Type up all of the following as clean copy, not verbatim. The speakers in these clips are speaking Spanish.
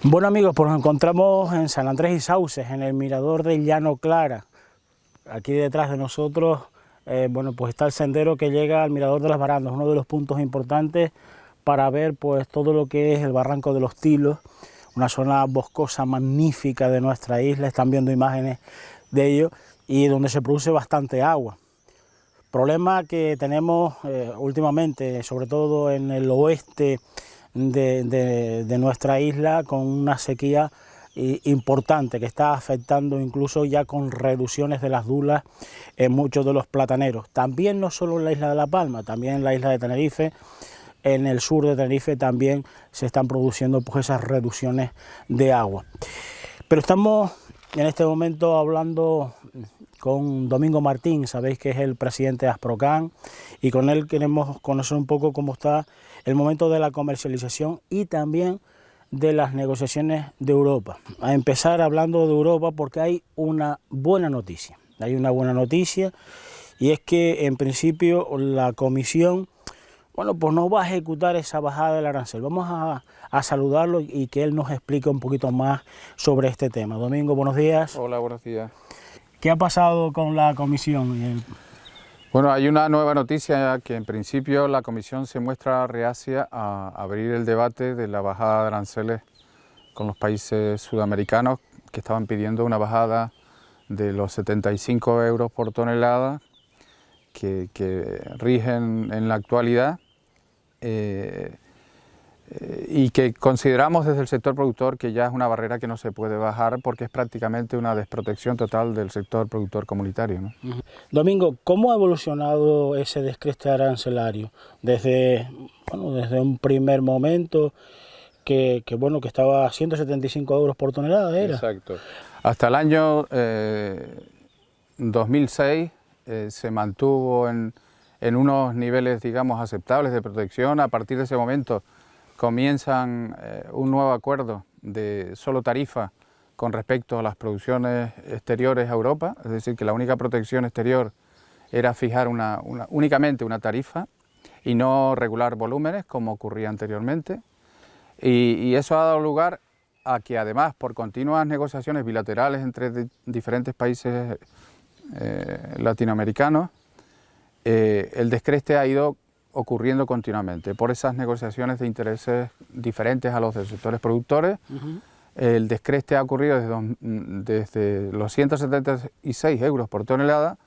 Bueno amigos, pues nos encontramos en San Andrés y Sauces, en el mirador de Llano Clara. Aquí detrás de nosotros, pues está el sendero que llega al mirador de las Barandas, uno de los puntos importantes para ver pues todo lo que es el barranco de los Tilos, una zona boscosa magnífica de nuestra isla. Están viendo imágenes de ello y donde se produce bastante agua. Problema que tenemos últimamente, sobre todo en el oeste de nuestra isla, con una sequía importante que está afectando incluso ya con reducciones de las dulas en muchos de los plataneros. También no solo en la isla de La Palma, también en la isla de Tenerife, en el sur de Tenerife también se están produciendo pues esas reducciones de agua. Pero estamos en este momento hablando con Domingo Martín, sabéis que es el presidente de Asprocan, y con él queremos conocer un poco cómo está el momento de la comercialización y también de las negociaciones de Europa. A empezar hablando de Europa porque hay una buena noticia. Hay una buena noticia y es que en principio la Comisión pues no va a ejecutar esa bajada del arancel. Vamos a saludarlo y que él nos explique un poquito más sobre este tema. Domingo, buenos días. Hola, buenos días. ¿Qué ha pasado con la Comisión? Bueno, hay una nueva noticia que en principio la Comisión se muestra reacia a abrir el debate de la bajada de aranceles con los países sudamericanos que estaban pidiendo una bajada de los 75 euros por tonelada que rigen en la actualidad y que consideramos desde el sector productor que ya es una barrera que no se puede bajar porque es prácticamente una desprotección total del sector productor comunitario, ¿no? Domingo, ¿cómo ha evolucionado ese descreste arancelario desde un primer momento que estaba a 175 euros por tonelada? ¿Era? Exacto. Hasta el año 2006 se mantuvo en unos niveles, digamos, aceptables de protección. A partir de ese momento comienzan un nuevo acuerdo de solo tarifa con respecto a las producciones exteriores a Europa, es decir, que la única protección exterior era fijar únicamente una tarifa y no regular volúmenes como ocurría anteriormente, y eso ha dado lugar a que además por continuas negociaciones bilaterales entre diferentes países latinoamericanos, el descreste ha ido ocurriendo continuamente por esas negociaciones de intereses diferentes a los de sectores productores. El descreste ha ocurrido desde los 176 euros por tonelada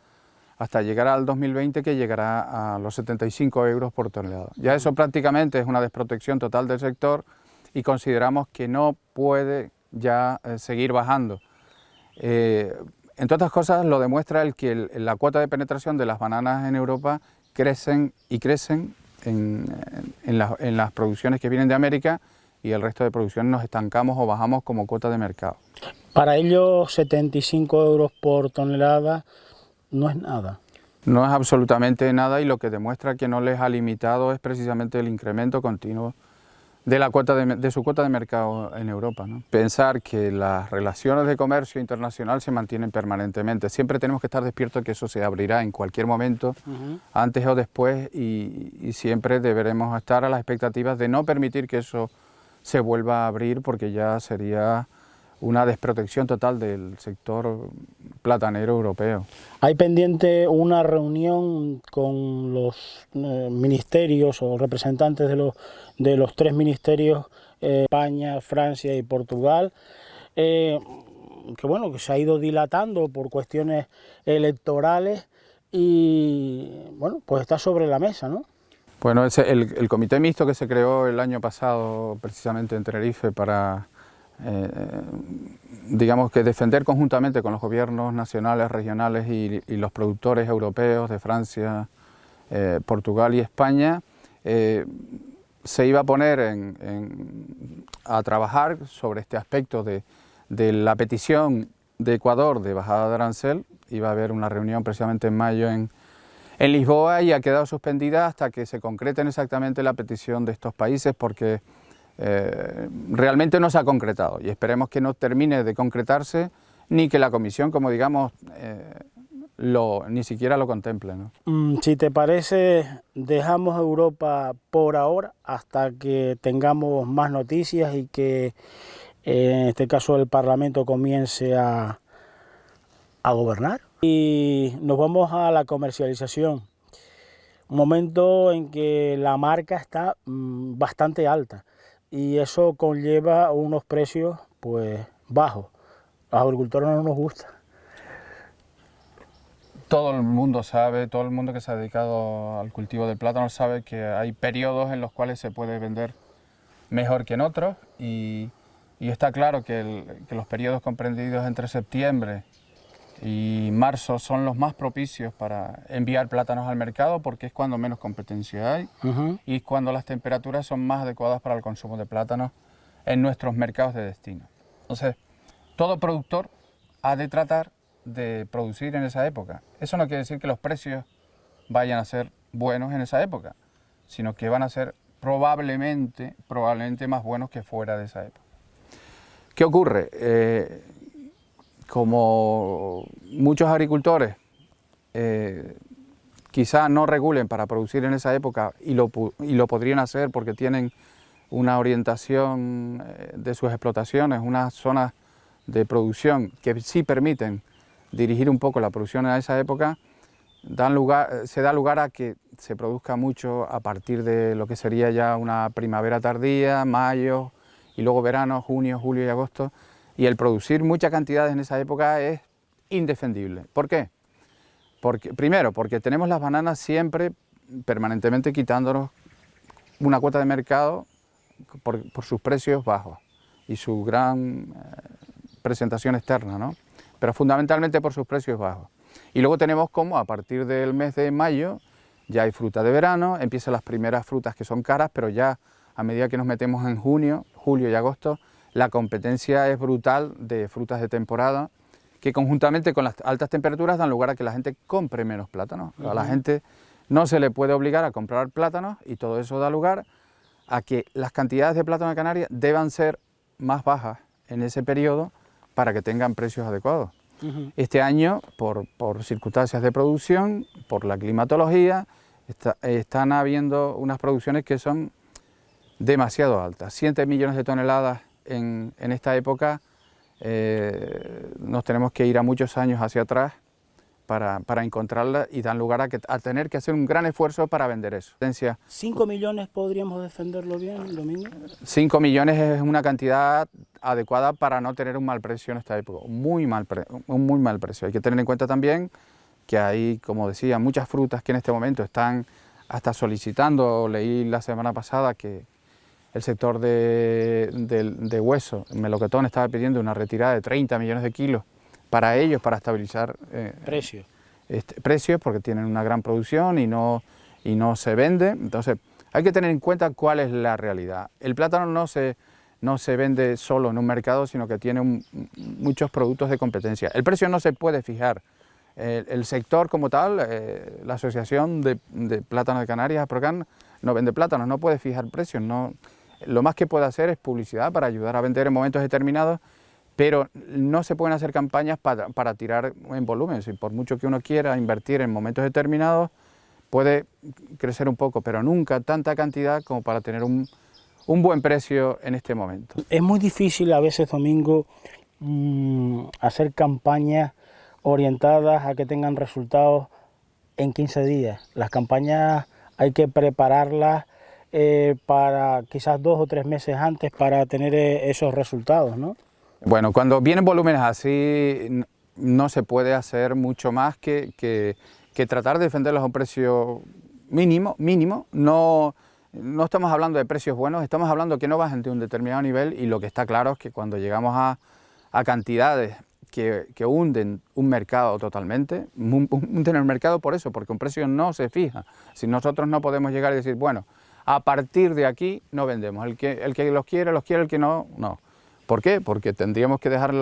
hasta llegar al 2020, que llegará a los 75 euros por tonelada. Ya eso prácticamente es una desprotección total del sector y consideramos que no puede ya seguir bajando. Entre otras cosas lo demuestra el que la cuota de penetración de las bananas en Europa crecen y crecen en las producciones que vienen de América, y el resto de producciones nos estancamos o bajamos como cuota de mercado. Para ellos 75 euros por tonelada no es nada. No es absolutamente nada, y lo que demuestra que no les ha limitado es precisamente el incremento continuo de la cuota de su cuota de mercado en Europa, ¿no? Pensar que las relaciones de comercio internacional se mantienen permanentemente. Siempre tenemos que estar despiertos que eso se abrirá en cualquier momento, antes o después, y siempre deberemos estar a las expectativas de no permitir que eso se vuelva a abrir, porque ya sería una desprotección total del sector platanero europeo. Hay pendiente una reunión con los ministerios o representantes de los tres ministerios, España, Francia y Portugal, que se ha ido dilatando por cuestiones electorales y pues está sobre la mesa, ¿no? Bueno, el comité mixto que se creó el año pasado precisamente en Tenerife para digamos que defender conjuntamente con los gobiernos nacionales, regionales y los productores europeos de Francia, Portugal y España, se iba a poner a trabajar sobre este aspecto de la petición de Ecuador de bajada de arancel. Iba a haber una reunión precisamente en mayo en Lisboa, y ha quedado suspendida hasta que se concreten exactamente la petición de estos países, porque realmente no se ha concretado, y esperemos que no termine de concretarse ni que la Comisión, como digamos, ni siquiera lo contemple, ¿no? Si te parece, dejamos Europa por ahora hasta que tengamos más noticias y que en este caso el Parlamento, comience a gobernar. Y nos vamos a la comercialización, un momento en que la marca está bastante alta y eso conlleva unos precios pues bajos. A los agricultores no nos gusta. Todo el mundo sabe, todo el mundo que se ha dedicado al cultivo del plátano sabe que hay periodos en los cuales se puede vender mejor que en otros y está claro que los periodos comprendidos entre septiembre y marzo son los más propicios para enviar plátanos al mercado porque es cuando menos competencia hay y es cuando las temperaturas son más adecuadas para el consumo de plátanos en nuestros mercados de destino. Entonces, todo productor ha de tratar de producir en esa época. Eso no quiere decir que los precios vayan a ser buenos en esa época, sino que van a ser probablemente más buenos que fuera de esa época. ¿Qué ocurre? Como muchos agricultores quizá no regulen para producir en esa época y lo podrían hacer porque tienen una orientación de sus explotaciones, unas zonas de producción que sí permiten dirigir un poco la producción a esa época, se da lugar a que se produzca mucho a partir de lo que sería ya una primavera tardía, mayo, y luego verano, junio, julio y agosto, y el producir muchas cantidades en esa época es indefendible. ¿Por qué? Primero, porque tenemos las bananas siempre permanentemente quitándonos una cuota de mercado por sus precios bajos y su gran presentación externa, ¿no? Pero fundamentalmente por sus precios bajos. Y luego tenemos como a partir del mes de mayo ya hay fruta de verano, empiezan las primeras frutas que son caras, pero ya a medida que nos metemos en junio, julio y agosto, la competencia es brutal de frutas de temporada que conjuntamente con las altas temperaturas dan lugar a que la gente compre menos plátanos. A la gente no se le puede obligar a comprar plátanos y todo eso da lugar a que las cantidades de plátano de Canarias deban ser más bajas en ese periodo para que tengan precios adecuados. Este año, por circunstancias de producción, por la climatología, están habiendo unas producciones que son demasiado altas. 7 millones de toneladas en esta época, nos tenemos que ir a muchos años hacia atrás para encontrarla y dan lugar a tener que hacer un gran esfuerzo para vender eso. 5 millones podríamos defenderlo bien, Domingo. 5 millones es una cantidad adecuada para no tener un mal precio en esta época, un muy mal precio. Hay que tener en cuenta también que hay, como decía, muchas frutas que en este momento están hasta solicitando. Leí la semana pasada que el sector de hueso, el melocotón, estaba pidiendo una retirada de 30 millones de kilos para ellos, para estabilizar precios, porque tienen una gran producción y no se vende. Entonces hay que tener en cuenta cuál es la realidad. El plátano no se vende solo en un mercado, sino que tiene muchos productos de competencia. El precio no se puede fijar. El sector como tal, la Asociación de Plátano de Canarias, APROCAN, no vende plátanos, no puede fijar precios. Lo más que puede hacer es publicidad para ayudar a vender en momentos determinados, pero no se pueden hacer campañas para tirar en volumen. Si por mucho que uno quiera invertir en momentos determinados, puede crecer un poco, pero nunca tanta cantidad como para tener un buen precio en este momento. Es muy difícil a veces, Domingo, hacer campañas orientadas a que tengan resultados en 15 días. Las campañas hay que prepararlas para quizás 2 o 3 meses antes para tener esos resultados, ¿no? Bueno, cuando vienen volúmenes así no se puede hacer mucho más que tratar de defenderlos a un precio mínimo. No estamos hablando de precios buenos, estamos hablando que no bajen de un determinado nivel, y lo que está claro es que cuando llegamos a cantidades que hunden un mercado totalmente, hunden el mercado por eso, porque un precio no se fija. Si nosotros no podemos llegar y decir, bueno, a partir de aquí no vendemos, el que los quiere, el que no, no. ¿Por qué? Porque tendríamos que dejar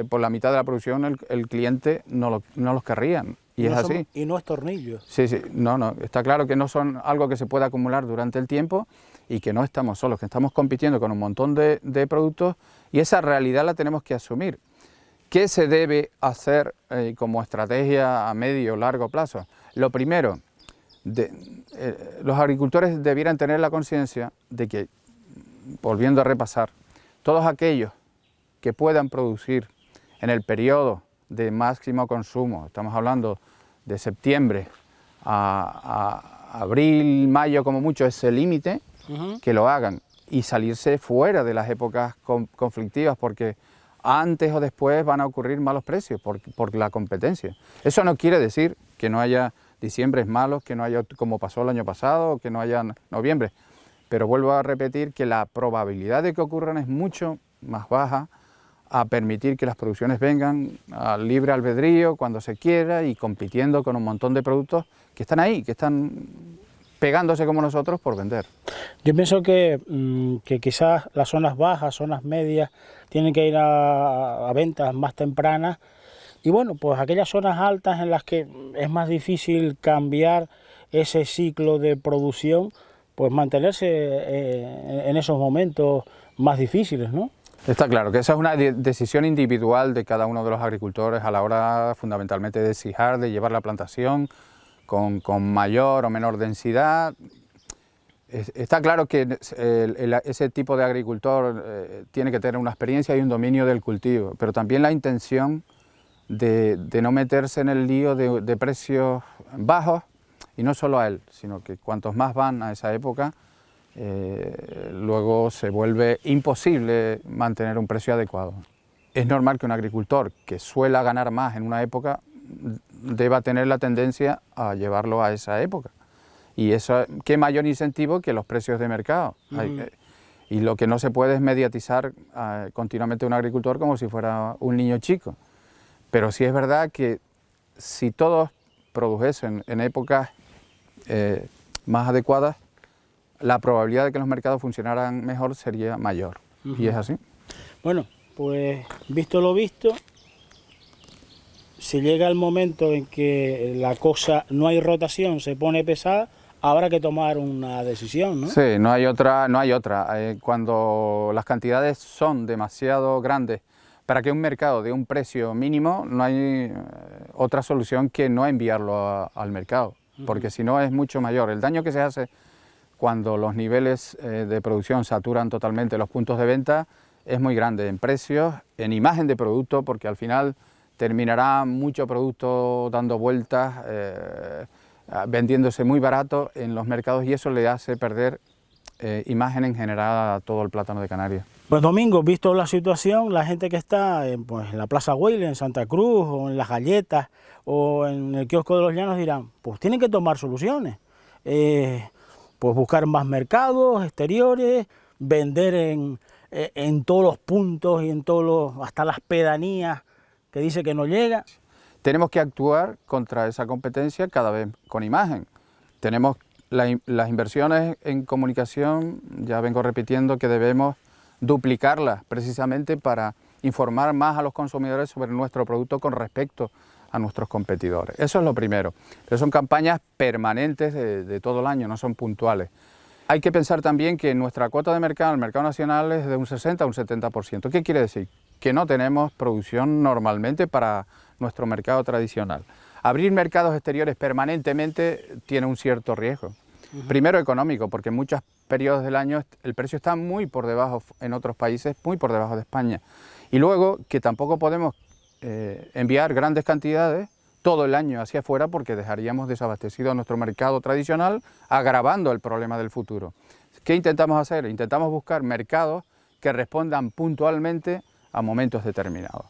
por la mitad de la producción, el cliente no los querría, y es así. Y no es tornillo. Sí, no, está claro que no son algo que se pueda acumular durante el tiempo y que no estamos solos, que estamos compitiendo con un montón de productos, y esa realidad la tenemos que asumir. ¿Qué se debe hacer como estrategia a medio o largo plazo? Lo primero, los agricultores debieran tener la conciencia de que, volviendo a repasar, todos aquellos que puedan producir en el periodo de máximo consumo, estamos hablando de septiembre a abril, mayo como mucho es el límite, que lo hagan y salirse fuera de las épocas conflictivas, porque antes o después van a ocurrir malos precios por la competencia. Eso no quiere decir que no haya diciembres malos, que no haya, como pasó el año pasado, que no haya noviembre, pero vuelvo a repetir que la probabilidad de que ocurran es mucho más baja a permitir que las producciones vengan al libre albedrío cuando se quiera y compitiendo con un montón de productos que están ahí, que están pegándose como nosotros por vender. Yo pienso que quizás las zonas bajas, zonas medias, tienen que ir a ventas más tempranas y bueno, pues aquellas zonas altas en las que es más difícil cambiar ese ciclo de producción, pues mantenerse en esos momentos más difíciles, ¿no? Está claro que esa es una decisión individual de cada uno de los agricultores a la hora fundamentalmente de deshijar, de llevar la plantación con mayor o menor densidad. Está claro que ese tipo de agricultor tiene que tener una experiencia y un dominio del cultivo, pero también la intención de no meterse en el lío de precios bajos, y no solo a él, sino que cuantos más van a esa época, luego se vuelve imposible mantener un precio adecuado. Es normal que un agricultor que suela ganar más en una época deba tener la tendencia a llevarlo a esa época. Y eso, qué mayor incentivo que los precios de mercado. Y lo que no se puede es mediatizar continuamente a un agricultor como si fuera un niño chico. Pero sí es verdad que si todos produjesen en épocas más adecuadas, la probabilidad de que los mercados funcionaran mejor sería mayor. Y es así. Bueno, pues visto lo visto, si llega el momento en que la cosa no hay rotación, se pone pesada, habrá que tomar una decisión, ¿no? Sí, no hay otra. Cuando las cantidades son demasiado grandes para que un mercado dé un precio mínimo, no hay otra solución que no enviarlo al mercado, porque si no es mucho mayor. El daño que se hace cuando los niveles de producción saturan totalmente los puntos de venta es muy grande en precios, en imagen de producto, porque al final terminará mucho producto dando vueltas, vendiéndose muy barato en los mercados y eso le hace perder imagen en general a todo el plátano de Canarias. Pues Domingo, visto la situación, la gente que está en la Plaza Güell, en Santa Cruz, o en Las Galletas, o en el kiosco de los Llanos dirán, pues tienen que tomar soluciones. Pues buscar más mercados exteriores, vender en todos los puntos y en hasta las pedanías que dice que no llega. Tenemos que actuar contra esa competencia cada vez con imagen. Tenemos las inversiones en comunicación, ya vengo repitiendo que debemos duplicarlas precisamente para informar más a los consumidores sobre nuestro producto con respecto a nuestros competidores. Eso es lo primero. Pero son campañas permanentes de todo el año, no son puntuales. Hay que pensar también que nuestra cuota de mercado, el mercado nacional, es de un 60 a un 70%. ¿Qué quiere decir? Que no tenemos producción normalmente para nuestro mercado tradicional. Abrir mercados exteriores permanentemente tiene un cierto riesgo. Primero económico, porque en muchos periodos del año el precio está muy por debajo, en otros países, muy por debajo de España. Y luego que tampoco podemos enviar grandes cantidades todo el año hacia afuera porque dejaríamos desabastecido a nuestro mercado tradicional, agravando el problema del futuro. ¿Qué intentamos hacer? Intentamos buscar mercados que respondan puntualmente a momentos determinados.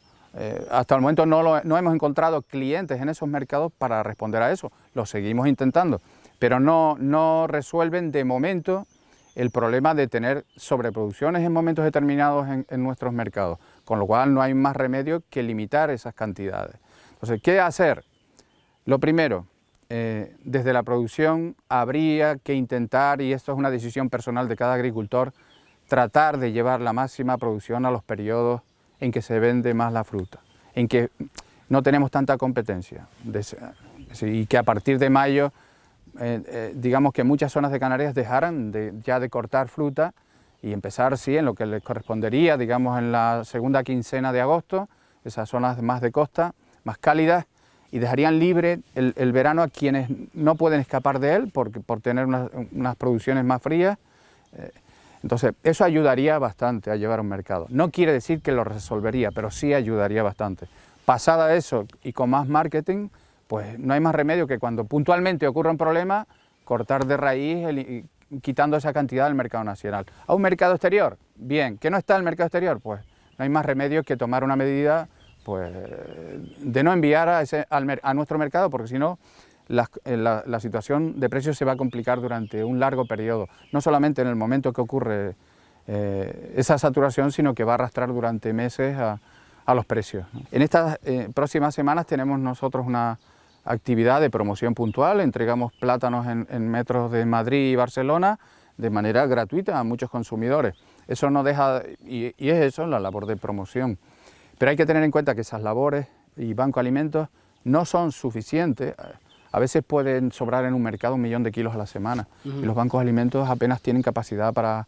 Hasta el momento no hemos encontrado clientes en esos mercados para responder a eso, lo seguimos intentando, pero no resuelven de momento el problema de tener sobreproducciones en momentos determinados en nuestros mercados, con lo cual no hay más remedio que limitar esas cantidades. Entonces, ¿qué hacer? Lo primero, desde la producción habría que intentar, y esto es una decisión personal de cada agricultor, tratar de llevar la máxima producción a los periodos en que se vende más la fruta, en que no tenemos tanta competencia, y que a partir de mayo digamos que muchas zonas de Canarias dejaran ya de cortar fruta y empezar, sí, en lo que les correspondería, digamos, en la segunda quincena de agosto, esas zonas más de costa, más cálidas, y dejarían libre el verano a quienes no pueden escapar de él por tener unas producciones más frías. Entonces, eso ayudaría bastante a llevar un mercado. No quiere decir que lo resolvería, pero sí ayudaría bastante. Pasada eso y con más marketing, pues no hay más remedio que cuando puntualmente ocurra un problema, cortar de raíz quitando esa cantidad del mercado nacional. ¿A un mercado exterior? Bien. ¿Que no está el mercado exterior? Pues no hay más remedio que tomar una medida pues, de no enviar a nuestro mercado, porque si no, la situación de precios se va a complicar durante un largo periodo, no solamente en el momento que ocurre esa saturación, sino que va a arrastrar durante meses a los precios. En estas próximas semanas tenemos nosotros una actividad de promoción puntual, entregamos plátanos en metros de Madrid y Barcelona de manera gratuita a muchos consumidores. Eso no deja, y es eso, la labor de promoción. Pero hay que tener en cuenta que esas labores y Banco Alimentos no son suficientes. A veces pueden sobrar en un mercado 1 millón de kilos a la semana. Y los bancos de alimentos apenas tienen capacidad para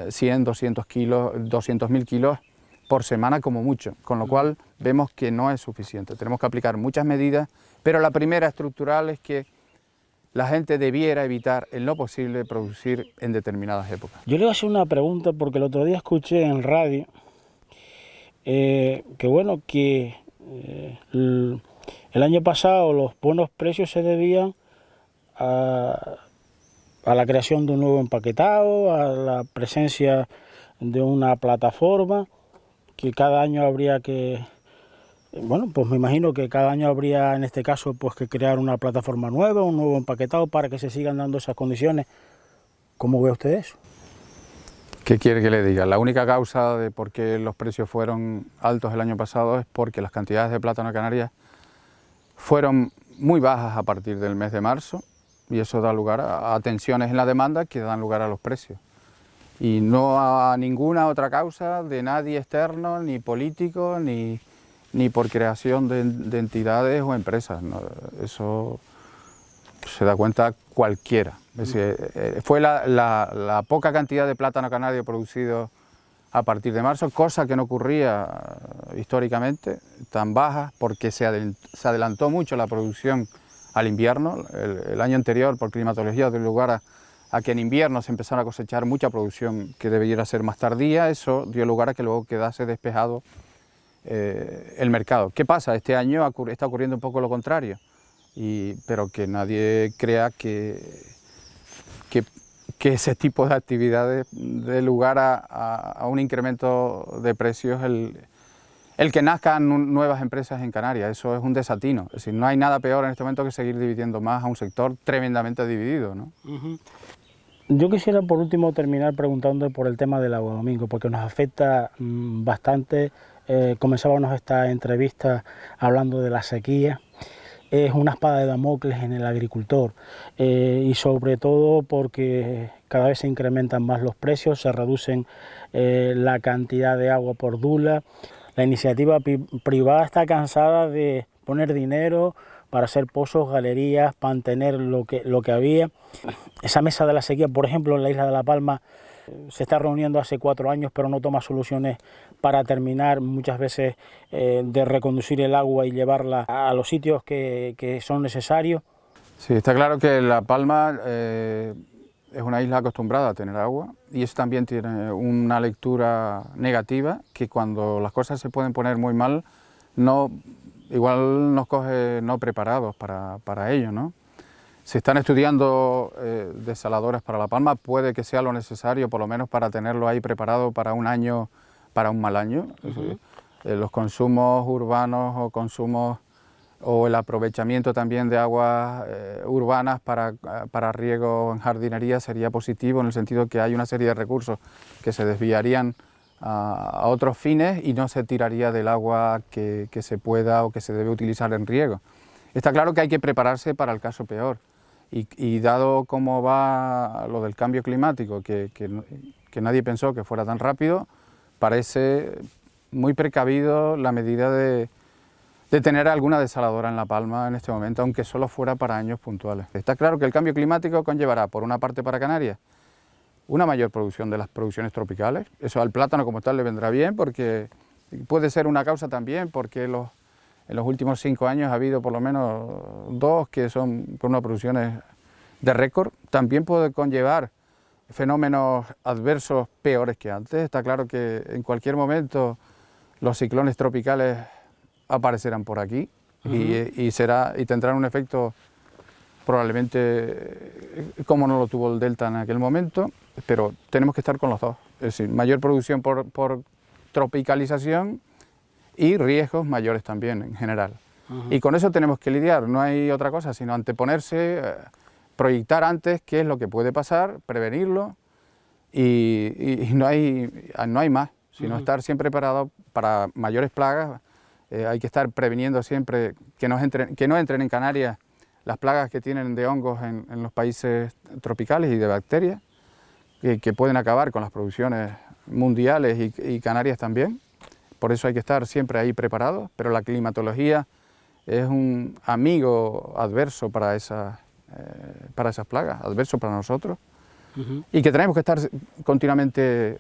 100, 200 kilos, 200.000 kilos por semana como mucho. Con lo cual vemos que no es suficiente. Tenemos que aplicar muchas medidas, pero la primera estructural es que la gente debiera evitar en lo posible producir en determinadas épocas. Yo le voy a hacer una pregunta porque el otro día escuché en radio que el año pasado los buenos precios se debían a la creación de un nuevo empaquetado, a la presencia de una plataforma, que cada año habría que, pues me imagino que cada año habría en este caso pues que crear una plataforma nueva, un nuevo empaquetado para que se sigan dando esas condiciones. ¿Cómo ve usted eso? ¿Qué quiere que le diga? La única causa de por qué los precios fueron altos el año pasado es porque las cantidades de plátano de Canarias fueron muy bajas a partir del mes de marzo y eso da lugar a tensiones en la demanda que dan lugar a los precios. Y no a ninguna otra causa de nadie externo, ni político, ni por creación de entidades o empresas. ¿No? Eso se da cuenta cualquiera. Es decir, fue la poca cantidad de plátano canario producido a partir de marzo, cosa que no ocurría históricamente, tan baja, porque se adelantó mucho la producción al invierno. El año anterior, por climatología, dio lugar a que en invierno se empezara a cosechar mucha producción que debiera ser más tardía. Eso dio lugar a que luego quedase despejado el mercado. ¿Qué pasa? Este año está ocurriendo un poco lo contrario, pero que nadie crea que ese tipo de actividades dé lugar a un incremento de precios, el que nazcan nuevas empresas en Canarias. Eso es un desatino. Es decir, no hay nada peor en este momento que seguir dividiendo más a un sector tremendamente dividido, ¿no? Yo quisiera por último terminar preguntando por el tema del agua, Domingo, porque nos afecta bastante. Comenzábamos esta entrevista hablando de la sequía. Es una espada de Damocles en el agricultor y sobre todo porque cada vez se incrementan más los precios, se reducen la cantidad de agua por dula. La iniciativa privada está cansada de poner dinero para hacer pozos, galerías, mantener lo que había. Esa mesa de la sequía, por ejemplo, en la isla de La Palma, se está reuniendo hace 4 años, pero no toma soluciones para terminar muchas veces de reconducir el agua y llevarla a los sitios que son necesarios. Sí, está claro que La Palma es una isla acostumbrada a tener agua y eso también tiene una lectura negativa, que cuando las cosas se pueden poner muy mal, igual nos coge no preparados para ello, ¿no? Se están estudiando desaladoras para La Palma, puede que sea lo necesario, por lo menos para tenerlo ahí preparado para un año, para un mal año. Los consumos urbanos o el aprovechamiento también de aguas urbanas para riego en jardinería sería positivo, en el sentido que hay una serie de recursos que se desviarían a otros fines y no se tiraría del agua que se pueda o que se debe utilizar en riego. Está claro que hay que prepararse para el caso peor. Y dado cómo va lo del cambio climático, que nadie pensó que fuera tan rápido, parece muy precavido la medida de tener alguna desaladora en La Palma en este momento, aunque solo fuera para años puntuales. Está claro que el cambio climático conllevará, por una parte para Canarias, una mayor producción de las producciones tropicales. Eso al plátano como tal le vendrá bien, porque puede ser una causa también, porque en los últimos 5 años ha habido por lo menos 2 que son con unas producciones de récord. También puede conllevar fenómenos adversos peores que antes. Está claro que en cualquier momento los ciclones tropicales aparecerán por aquí y tendrán un efecto probablemente como no lo tuvo el Delta en aquel momento, pero tenemos que estar con los dos. Es decir, mayor producción por tropicalización y riesgos mayores también en general. Y con eso tenemos que lidiar, no hay otra cosa sino anteponerse, proyectar antes qué es lo que puede pasar, prevenirlo y no hay más, sino estar siempre preparado para mayores plagas. Hay que estar previniendo siempre que no entren en Canarias las plagas que tienen de hongos en los países tropicales y de bacterias, que pueden acabar con las producciones mundiales y Canarias también. Por eso hay que estar siempre ahí preparados, pero la climatología es un amigo adverso para esas plagas, adverso para nosotros, y que tenemos que estar continuamente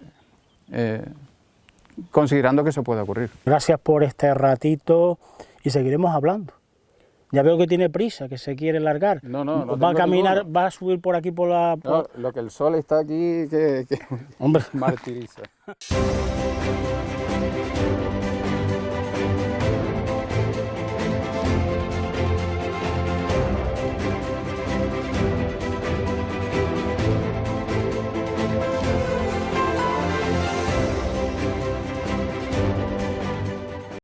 considerando que eso puede ocurrir. Gracias por este ratito y seguiremos hablando. Ya veo que tiene prisa, que se quiere largar. No va a caminar, ninguno. va a subir por aquí por la... No, lo que el sol está aquí que Hombre. martiriza.